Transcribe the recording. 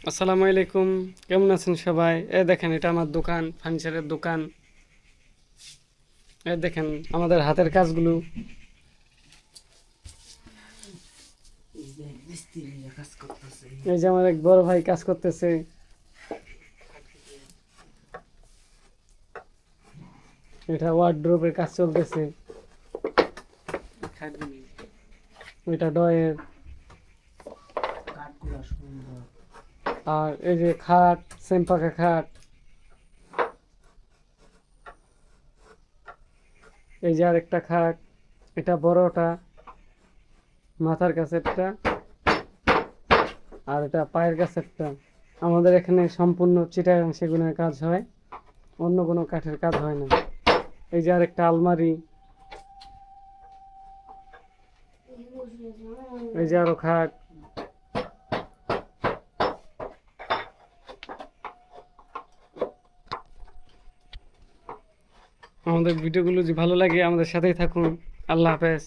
আসসালামু আলাইকুম, কেমন আছেন সবাই? দেখেন, এটা আমার দোকান, ফার্নিচারের দোকান। দেখেন আমাদের হাতের কাজগুলো। এই যে আমার এক বড় ভাই কাজ করতেছে। এটা ওয়ার্ডরোবের কাজ চলতেছে। এটা ডয়ের। আর এই যে খাট, সেমপাকা খাট। এই যে আরেকটা খাট, এটা বড়টা, মাথার কাছে একটা, আর এটা পায়ের কাছে একটা। আমাদের এখানে সম্পূর্ণ চিটাগাং সেগুনের কাজ হয়, অন্য কোনো কাঠের কাজ হয় না। এই যে আরেকটা আলমারি। এই যে আরো খাট। আমাদের ভিডিওগুলো যদি ভালো লাগে আমাদের সাথেই থাকুন। আল্লাহ হাফেজ।